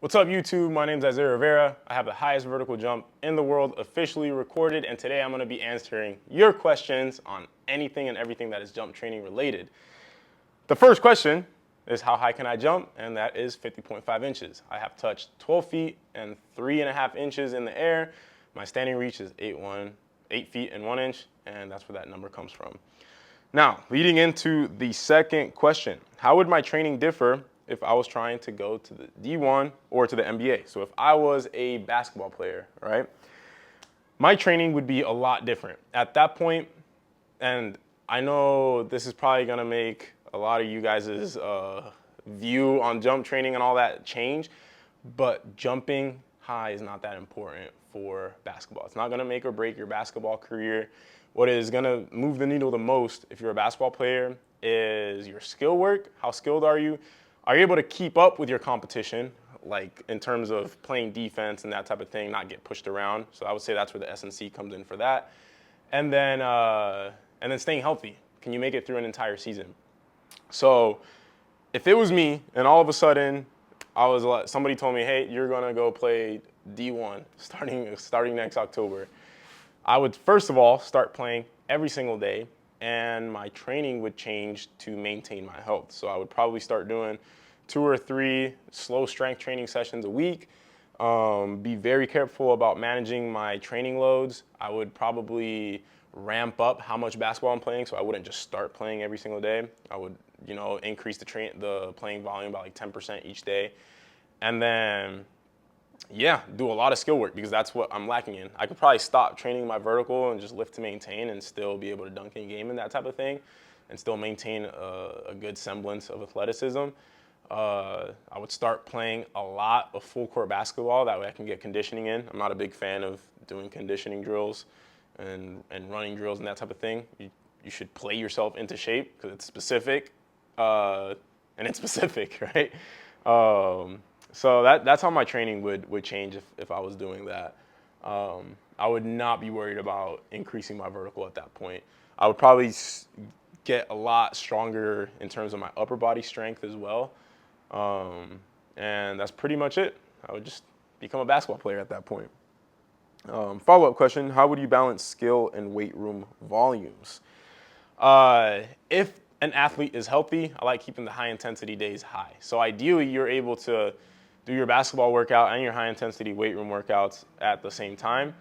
What's up, YouTube? My name is Isaiah Rivera. I have the highest vertical jump in the world officially recorded, and today I'm going to be answering your questions on anything and everything that is jump training related. The first question is, how high can I jump? And that is 50.5 inches. I have touched 12 feet and 3.5 inches in the air. My standing reach is 8 feet and 1 inch, and that's where that number comes from. Now, leading into the second question, how would my training differ if I was trying to go to the D1 or to the NBA? So if I was a basketball player, right, my training would be a lot different. At that point, and I know this is probably gonna make a lot of you guys' view on jump training and all that change, but jumping high is not that important for basketball. It's not gonna make or break your basketball career. What is gonna move the needle the most if you're a basketball player is your skill work. How skilled are you? Are you able to keep up with your competition, like in terms of playing defense and that type of thing, not get pushed around? So I would say that's where the S&C comes in for that. And then staying healthy. Can you make it through an entire season? So if it was me and all of a sudden somebody told me, hey, you're gonna go play D1 starting next October, I would first of all start playing every single day, and my training would change to maintain my health. So I would probably start doing 2 or 3 slow strength training sessions a week. Be very careful about managing my training loads. I would probably ramp up how much basketball I'm playing, so I wouldn't just start playing every single day. I would, increase the playing volume by like 10% each day. And then do a lot of skill work, because that's what I'm lacking in. I could probably stop training my vertical and just lift to maintain and still be able to dunk in game and that type of thing, and still maintain a good semblance of athleticism. I would start playing a lot of full court basketball. That way I can get conditioning in. I'm not a big fan of doing conditioning drills and running drills and that type of thing. You should play yourself into shape, because it's specific, right? So that's how my training would change if I was doing that. I would not be worried about increasing my vertical at that point. I would probably get a lot stronger in terms of my upper body strength as well. And that's pretty much it. I would just become a basketball player at that point. Follow-up question, how would you balance skill and weight room volumes? If an athlete is healthy, I like keeping the high intensity days high. So ideally, you're able to do your basketball workout and your high intensity weight room workouts at the same time.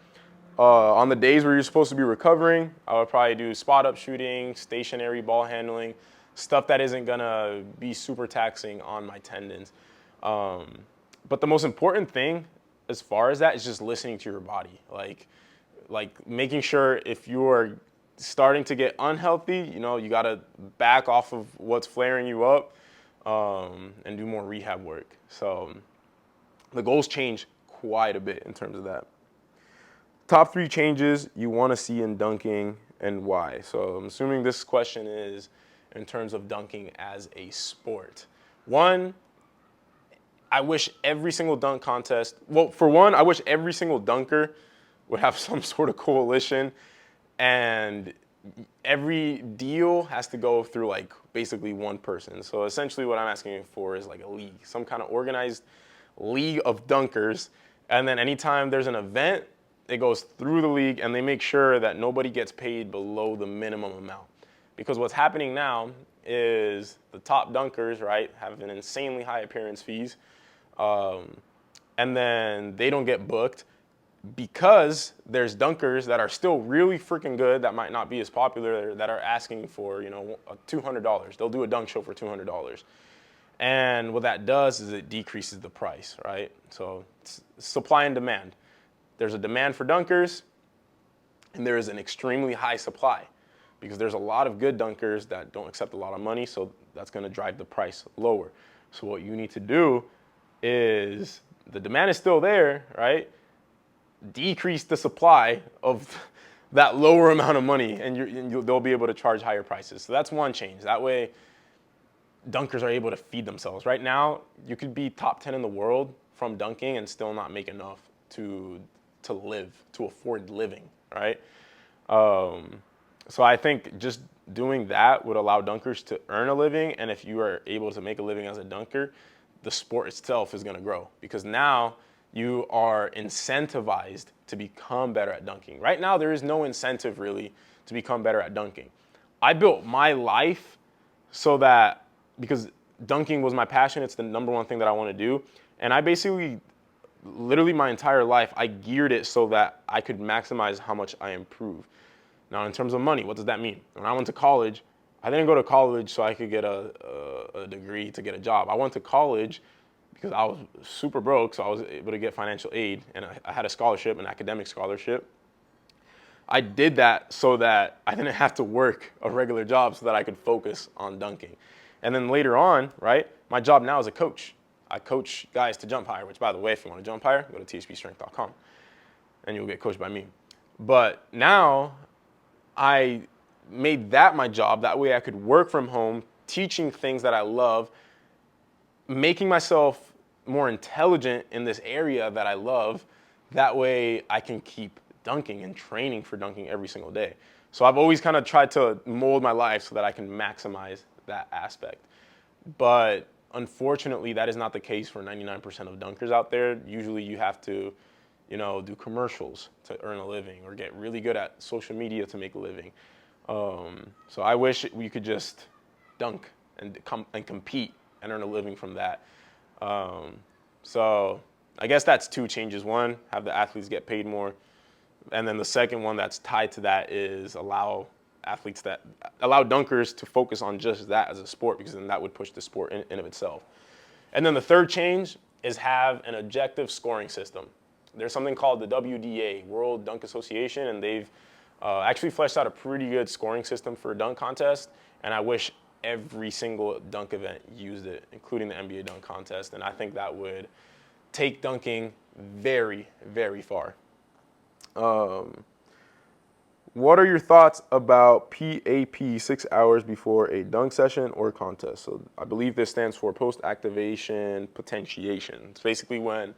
On the days where you're supposed to be recovering, I would probably do spot up shooting, stationary ball handling, stuff that isn't gonna be super taxing on my tendons. But the most important thing as far as that is just listening to your body. Like making sure if you're starting to get unhealthy, you gotta back off of what's flaring you up, and do more rehab work. So the goals change quite a bit in terms of that. Top 3 changes you want to see in dunking and why. So I'm assuming this question is in terms of dunking as a sport. One, I wish every single dunk contest, I wish every single dunker would have some sort of coalition, and every deal has to go through like basically one person. So essentially what I'm asking for is like a league, some kind of organized league of dunkers. And then anytime there's an event, it goes through the league and they make sure that nobody gets paid below the minimum amount. Because what's happening now is the top dunkers, right, have an insanely high appearance fees. And then they don't get booked, because there's dunkers that are still really freaking good that might not be as popular that are asking for, $200. They'll do a dunk show for $200. And what that does is it decreases the price, right? So it's supply and demand. There's a demand for dunkers, and there is an extremely high supply, because there's a lot of good dunkers that don't accept a lot of money, so that's gonna drive the price lower. So what you need to do is, the demand is still there, right? Decrease the supply of that lower amount of money, and they'll be able to charge higher prices. So that's one change. That way, dunkers are able to feed themselves. Right now, you could be top 10 in the world from dunking and still not make enough to live, to afford living, right? So I think just doing that would allow dunkers to earn a living, and if you are able to make a living as a dunker, the sport itself is going to grow, because now you are incentivized to become better at dunking. Right now, there is no incentive really to become better at dunking. I built my life so that, because dunking was my passion, it's the number one thing that I want to do. And I basically, literally my entire life, I geared it so that I could maximize how much I improve. Now, in terms of money, what does that mean? When I went to college, I didn't go to college so I could get a degree to get a job. I went to college because I was super broke, so I was able to get financial aid, and I had a scholarship, an academic scholarship. I did that so that I didn't have to work a regular job, so that I could focus on dunking. And then later on, right, my job now is a coach. I coach guys to jump higher, which, by the way, if you want to jump higher, go to THPstrength.com, and you'll get coached by me. But now I made that my job. That way I could work from home, teaching things that I love, making myself more intelligent in this area that I love. That way I can keep dunking and training for dunking every single day. So I've always kind of tried to mold my life so that I can maximize that aspect. But unfortunately, that is not the case for 99% of dunkers out there. Usually you have to, do commercials to earn a living, or get really good at social media to make a living. So I wish we could just dunk and compete and earn a living from that. So I guess that's two changes. One, have the athletes get paid more. And then the second one that's tied to that is allow dunkers to focus on just that as a sport, because then that would push the sport in of itself. And then the third change is have an objective scoring system. There's something called the WDA, World Dunk Association, and they've actually fleshed out a pretty good scoring system for a dunk contest. And I wish every single dunk event used it, including the NBA dunk contest. And I think that would take dunking very, very far. What are your thoughts about PAP 6 hours before a dunk session or contest? So I believe this stands for post-activation potentiation. It's basically when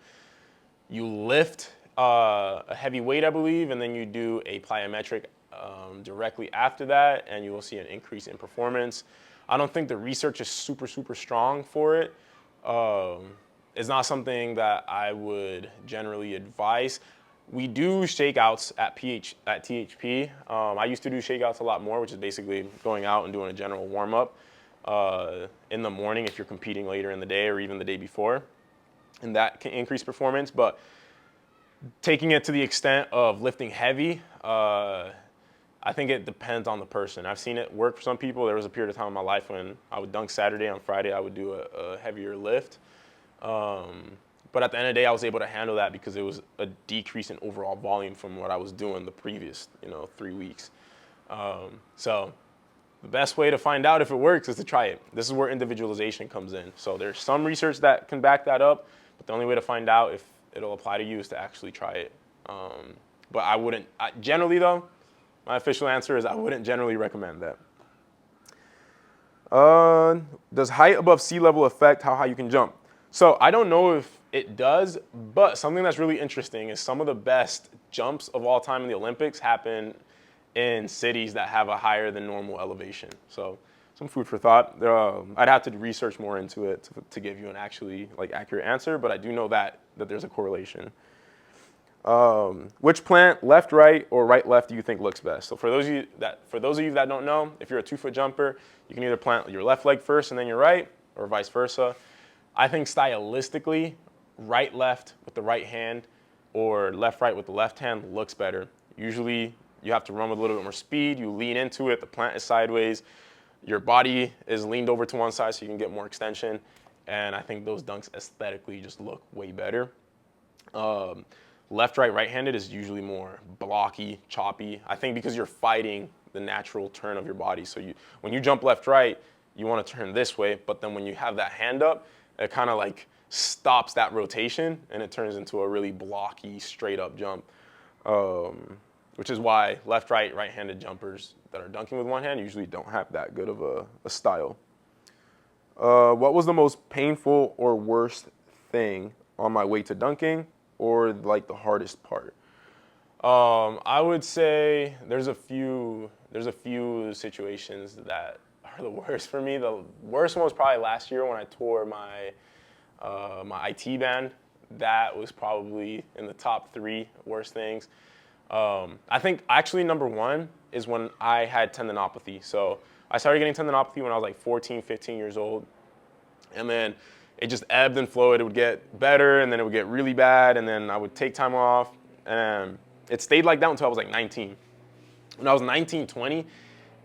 you lift a heavy weight, I believe, and then you do a plyometric directly after that, and you will see an increase in performance. I don't think the research is super, super strong for it. It's not something that I would generally advise. We do shakeouts at THP. I used to do shakeouts a lot more, which is basically going out and doing a general warm-up in the morning if you're competing later in the day or even the day before. And that can increase performance. But taking it to the extent of lifting heavy, I think it depends on the person. I've seen it work for some people. There was a period of time in my life when I would dunk Saturday. On Friday, I would do a heavier lift. But at the end of the day, I was able to handle that because it was a decrease in overall volume from what I was doing the previous, 3 weeks. So the best way to find out if it works is to try it. This is where individualization comes in. So there's some research that can back that up, but the only way to find out if it'll apply to you is to actually try it. But I wouldn't, generally though, my official answer is I wouldn't generally recommend that. Does height above sea level affect how high you can jump? So I don't know if it does, but something that's really interesting is some of the best jumps of all time in the Olympics happen in cities that have a higher than normal elevation. So some food for thought. I'd have to research more into it to give you an actually accurate answer, but I do know that there's a correlation. Which plant, left, right, or right, left, do you think looks best? So for those of you that don't know, if you're a 2-foot jumper, you can either plant your left leg first and then your right, or vice versa. I think stylistically, right, left with the right hand, or left, right with the left hand looks better. Usually you have to run with a little bit more speed. You lean into it. The plant is sideways. Your body is leaned over to one side so you can get more extension. And I think those dunks aesthetically just look way better. Left, right, right-handed is usually more blocky, choppy. I think because you're fighting the natural turn of your body. So when you jump left, right, you want to turn this way. But then when you have that hand up, it kind of stops that rotation and it turns into a really blocky, straight up jump. Which is why left, right, right-handed jumpers that are dunking with one hand usually don't have that good of a style. What was the most painful or worst thing on my way to dunking, or the hardest part? I would say there's a few situations that are the worst for me. The worst one was probably last year when I tore my My IT band, that was probably in the top 3 worst things. I think actually number 1 is when I had tendinopathy. So I started getting tendinopathy when I was like 14, 15 years old. And then it just ebbed and flowed. It would get better, and then it would get really bad, and then I would take time off. And it stayed like that until I was like 19. When I was 19, 20,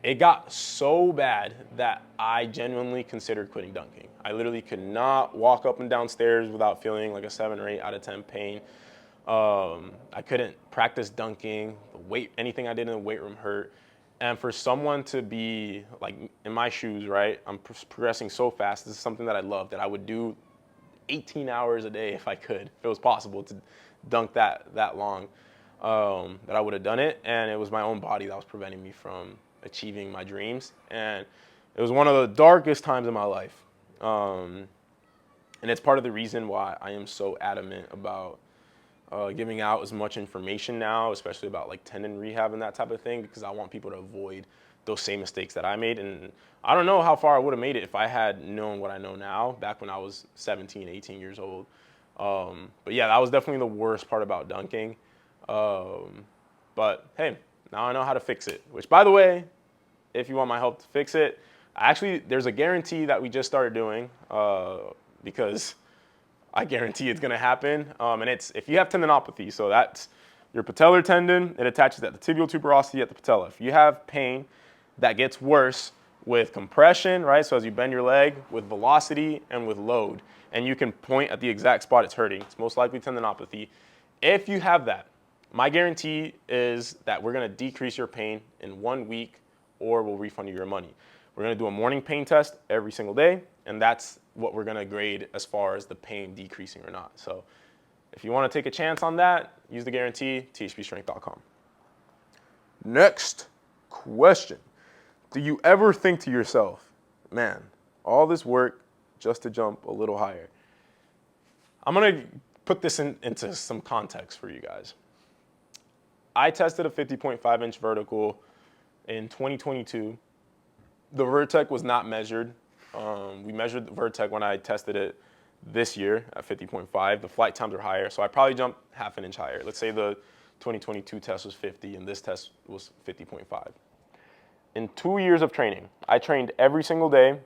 it got so bad that I genuinely considered quitting dunking. I literally could not walk up and down stairs without feeling like a 7 or 8 out of 10 pain. I couldn't practice dunking. Anything I did in the weight room hurt. And for someone to be like in my shoes, right? I'm progressing so fast. This is something that I love, that I would do 18 hours a day if I could, if it was possible to dunk that long, that I would have done it. And it was my own body that was preventing me from achieving my dreams. And it was one of the darkest times in my life. And it's part of the reason why I am so adamant about giving out as much information now, especially about like tendon rehab and that type of thing, because I want people to avoid those same mistakes that I made. And I don't know how far I would have made it if I had known what I know now back when I was 17, 18 years old. But yeah, that was definitely the worst part about dunking. But hey, now I know how to fix it, which by the way, if you want my help to fix it, there's a guarantee that we just started doing because I guarantee it's going to happen. And it's if you have tendinopathy, so that's your patellar tendon, it attaches at the tibial tuberosity at the patella. If you have pain that gets worse with compression, right? So as you bend your leg, with velocity and with load, and you can point at the exact spot it's hurting, it's most likely tendinopathy. If you have that, my guarantee is that we're going to decrease your pain in 1 week, or we'll refund you your money. We're going to do a morning pain test every single day, and that's what we're going to grade as far as the pain decreasing or not. So if you want to take a chance on that, use the guarantee, THPstrength.com. Next question. Do you ever think to yourself, man, all this work just to jump a little higher? I'm going to put this into some context for you guys. I tested a 50.5-inch vertical in 2022. The vertec was not measured. We measured the vertec when I tested it this year at 50.5. The flight times are higher, so I probably jumped half an inch higher. Let's say the 2022 test was 50 and this test was 50.5. In 2 years of training, I trained every single day,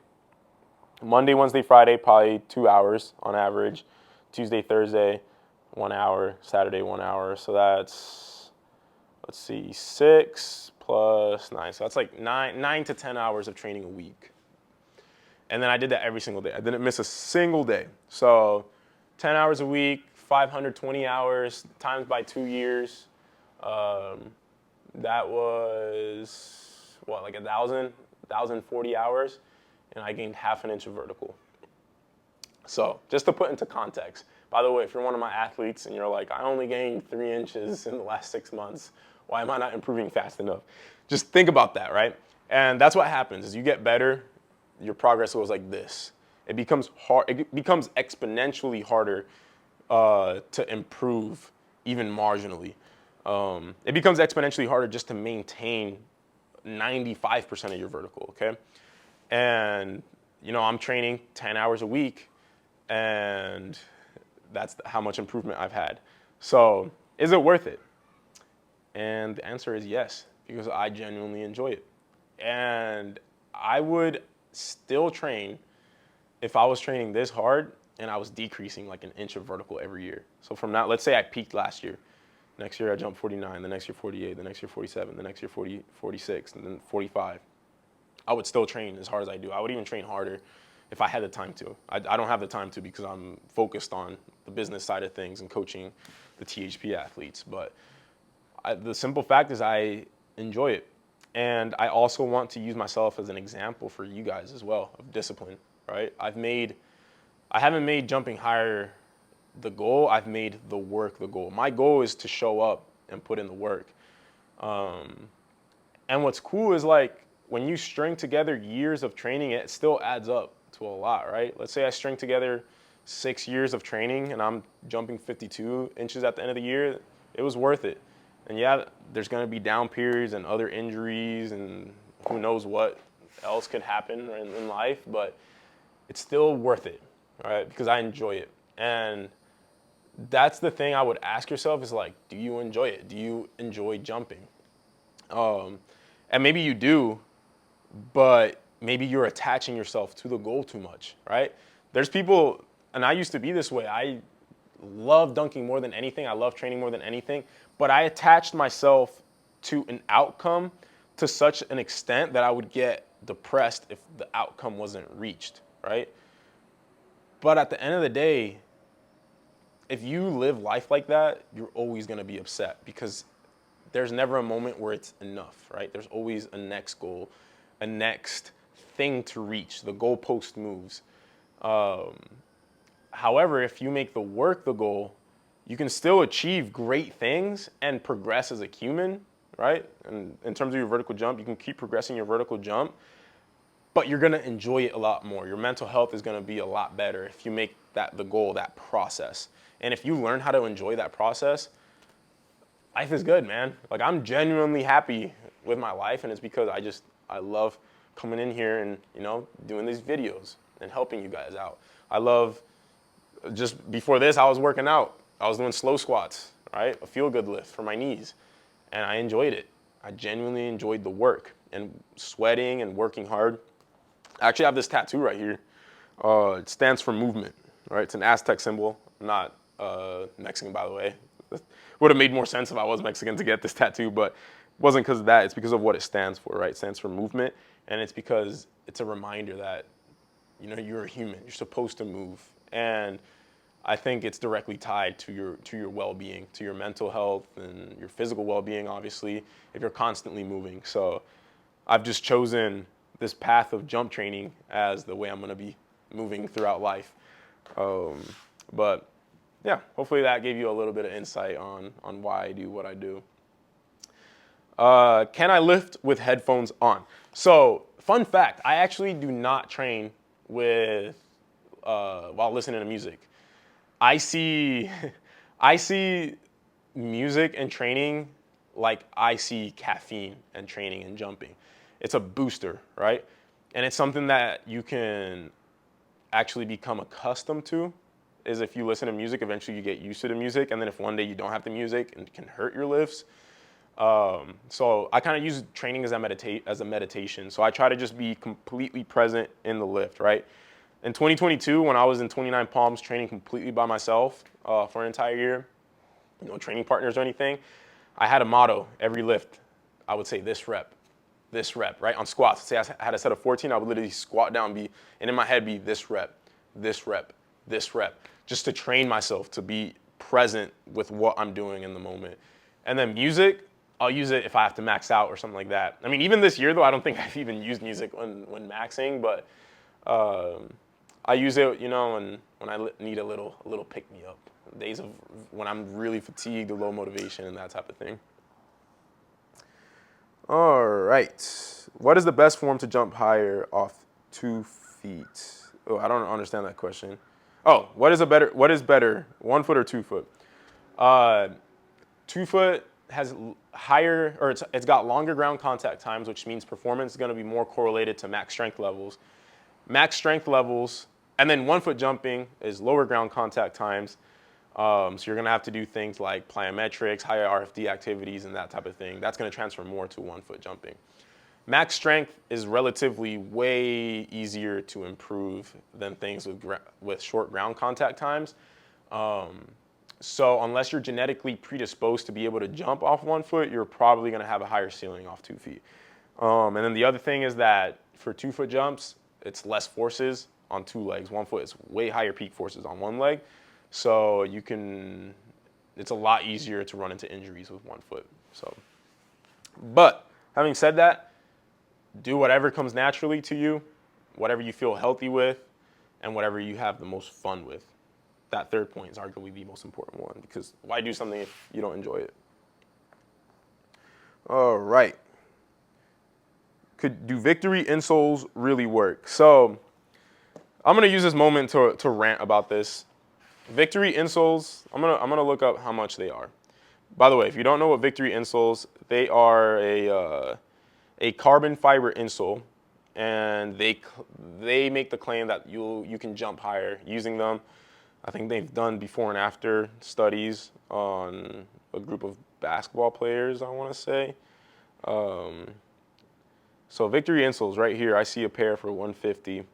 Monday, Wednesday, Friday, probably 2 hours on average, Tuesday, Thursday, 1 hour, Saturday, 1 hour. So that's, let's see, 6 plus 9. So that's like 9 to 10 hours of training a week. And then I did that every single day. I didn't miss a single day. So 10 hours a week, 520 hours times by 2 years. That was, what, like 1,040 hours. And I gained half an inch of vertical. So just to put into context, by the way, if you're one of my athletes and you're like, I only gained 3 inches in the last 6 months, why am I not improving fast enough? Just think about that, right? And that's what happens. As you get better, your progress goes like this. It becomes hard. It becomes exponentially harder to improve, even marginally. It becomes exponentially harder just to maintain 95% of your vertical, okay? And, you know, I'm training 10 hours a week, and that's how much improvement I've had. So is it worth it? And the answer is yes, because I genuinely enjoy it. And I would still train if I was training this hard and I was decreasing like an inch of vertical every year. So from that, let's say I peaked last year. Next year I jumped 49, the next year 48, the next year 47, the next year 40, 46, and then 45. I would still train as hard as I do. I would even train harder if I had the time to. I don't have the time to because I'm focused on the business side of things and coaching the THP athletes. But the simple fact is I enjoy it. And I also want to use myself as an example for you guys as well of discipline, right? I haven't made jumping higher the goal. I've made the work the goal. My goal is to show up and put in the work. And what's cool is like when you string together years of training, it still adds up to a lot, right? Let's say I string together 6 years of training and I'm jumping 52 inches at the end of the year. It was worth it. And yeah, there's going to be down periods and other injuries and who knows what else could happen in life, but it's still worth it. right? Because I enjoy it. And that's the thing I would ask yourself is like, do you enjoy it? Do you enjoy jumping? And maybe you do, but maybe you're attaching yourself to the goal too much, right? There's people, and I used to be this way. I love dunking more than anything. I love training more than anything, but I attached myself to an outcome to such an extent that I would get depressed if the outcome wasn't reached, right? But at the end of the day, if you live life like that, you're always going to be upset because there's never a moment where it's enough, right? There's always a next goal, a next thing to reach. The goalpost moves. However, if you make the work the goal, you can still achieve great things and progress as a human, right? And in terms of your vertical jump, you can keep progressing your vertical jump, but you're gonna enjoy it a lot more. Your mental health is gonna be a lot better if you make that the goal, that process. And if you learn how to enjoy that process, life is good, man. Like I'm genuinely happy with my life, and it's because I love coming in here and doing these videos and helping you guys out. I love just before this I was working out. I was doing slow squats, right? A feel good lift for my knees, and I enjoyed it. I genuinely enjoyed the work and sweating and working hard. I actually have this tattoo right here. It stands for movement, right? It's an Aztec symbol. I'm not Mexican, by the way. Would have made more sense if I was Mexican to get this tattoo, but it wasn't because of that. It's because of what it stands for, right? It stands for movement, and it's because it's a reminder that you're a human. You're supposed to move, and I think it's directly tied to your well-being, to your mental health and your physical well-being, obviously, if you're constantly moving. So I've just chosen this path of jump training as the way I'm going to be moving throughout life. But yeah, hopefully that gave you a little bit of insight on why I do what I do. Can I lift with headphones on? So fun fact, I actually do not train with while listening to music. I see music and training like I see caffeine and training and jumping. It's a booster, right? And it's something that you can actually become accustomed to. Is if you listen to music, eventually you get used to the music, and then if one day you don't have the music, and it can hurt your lifts. So I kind of use training as a meditation. So I try to just be completely present in the lift, right? In 2022, when I was in 29 Palms training completely by myself for an entire year, no training partners or anything, I had a motto every lift. I would say this rep, right? On squats, say I had a set of 14, I would literally squat down, and in my head be this rep, this rep, this rep, just to train myself to be present with what I'm doing in the moment. And then music, I'll use it if I have to max out or something like that. I mean, even this year though, I don't think I've even used music when maxing, but I use it, when I need a little pick me up. Days of when I'm really fatigued, low motivation, and that type of thing. All right. What is the best form to jump higher off 2 feet? Oh, I don't understand that question. Oh, what is better, 1 foot or 2 foot? 2 foot has higher, or it's got longer ground contact times, which means performance is going to be more correlated to max strength levels. Max strength levels, and then 1 foot jumping is lower ground contact times. So you're going to have to do things like plyometrics, higher RFD activities, and that type of thing. That's going to transfer more to 1 foot jumping. Max strength is relatively way easier to improve than things with short ground contact times. So unless you're genetically predisposed to be able to jump off 1 foot, you're probably going to have a higher ceiling off 2 feet. And then the other thing is that for 2 foot jumps, it's less forces on 2 legs. 1 foot is way higher peak forces on 1 leg. So it's a lot easier to run into injuries with 1 foot. But having said that, do whatever comes naturally to you, whatever you feel healthy with, and whatever you have the most fun with. That third point is arguably the most important one, because why do something if you don't enjoy it? All right. Do victory insoles really work? So I'm gonna use this moment to rant about this. Victory insoles, I'm gonna look up how much they are. By the way, if you don't know what victory insoles, they are a carbon fiber insole and they make the claim that you can jump higher using them. I think they've done before and after studies on a group of basketball players, I want to say. So Victory Insoles right here, I see a pair for 150. It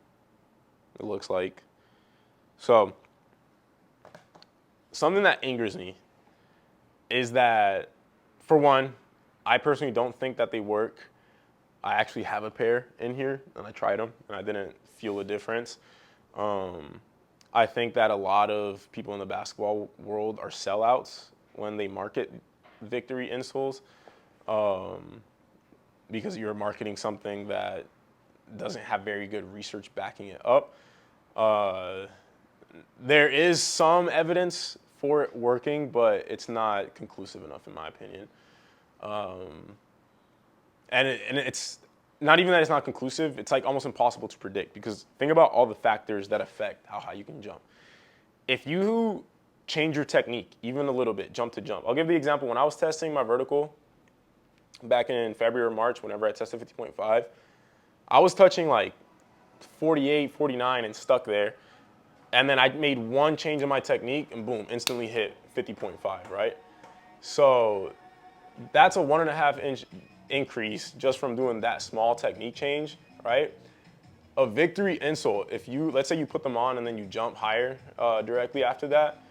looks like. So something that angers me is that, for one, I personally don't think that they work. I actually have a pair in here, and I tried them, and I didn't feel a difference. I think that a lot of people in the basketball world are sellouts when they market Victory Insoles, because you're marketing something that doesn't have very good research backing it up. There is some evidence for it working, but it's not conclusive enough, in my opinion. And it's not even that it's not conclusive, it's like almost impossible to predict, because think about all the factors that affect how high you can jump. If you change your technique even a little bit, jump to jump. I'll give the example. When I was testing my vertical back in February or March, whenever I tested 50.5, I was touching like 48, 49 and stuck there. And then I made one change in my technique and boom, instantly hit 50.5, right? So that's a 1.5 inch increase just from doing that small technique change, right? A Victory insole, if you, let's say you put them on and then you jump higher directly after that,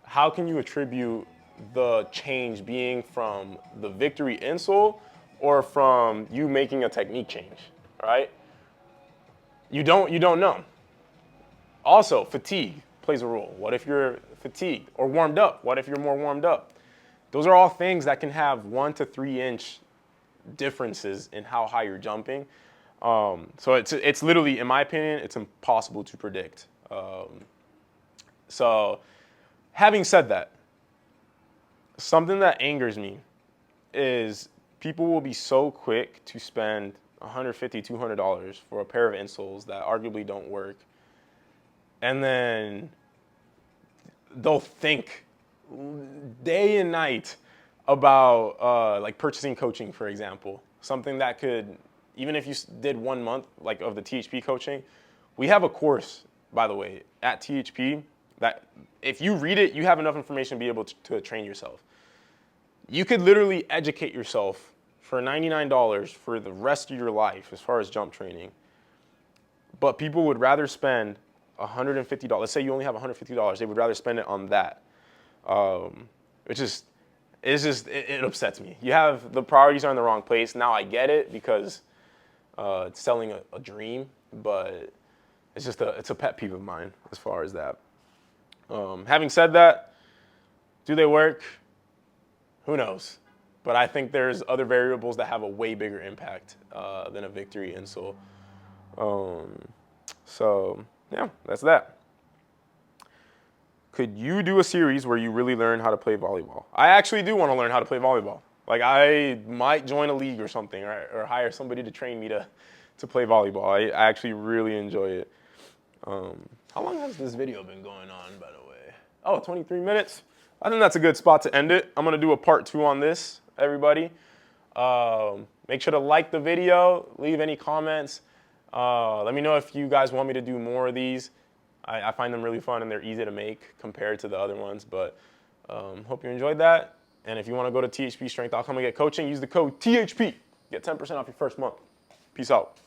how can you attribute the change being from the Victory insole or from you making a technique change, right? You don't know. Also, fatigue plays a role. What if you're fatigued or warmed up? What if you're more warmed up? Those are all things that can have 1 to 3 inch differences in how high you're jumping. So it's literally, in my opinion, it's impossible to predict. So having said that, something that angers me is people will be so quick to spend $150, $200 for a pair of insoles that arguably don't work. And then they'll think day and night about like purchasing coaching, for example. Something that could, even if you did 1 month like of the THP coaching, we have a course, by the way, at THP that if you read it, you have enough information to be able to train yourself. You could literally educate yourself for $99 for the rest of your life as far as jump training. But people would rather spend $150. Let's say you only have $150. They would rather spend it on that, which is, it upsets me. You have, the priorities are in the wrong place. Now I get it because it's selling a dream, but it's just it's a pet peeve of mine as far as that. Having said that, do they work? Who knows? But I think there's other variables that have a way bigger impact than a Victory insole. So yeah, that's that. Could you do a series where you really learn how to play volleyball? I actually do want to learn how to play volleyball. Like I might join a league or something, or hire somebody to train me to play volleyball. I actually really enjoy it. How long has this video been going on, by the way? Oh, 23 minutes. I think that's a good spot to end it. I'm going to do a part 2 on this, everybody. Make sure to like the video, leave any comments. Let me know if you guys want me to do more of these. I find them really fun and they're easy to make compared to the other ones. But hope you enjoyed that. And if you want to go to THPstrength.com and get coaching, use the code THP. Get 10% off your first month. Peace out.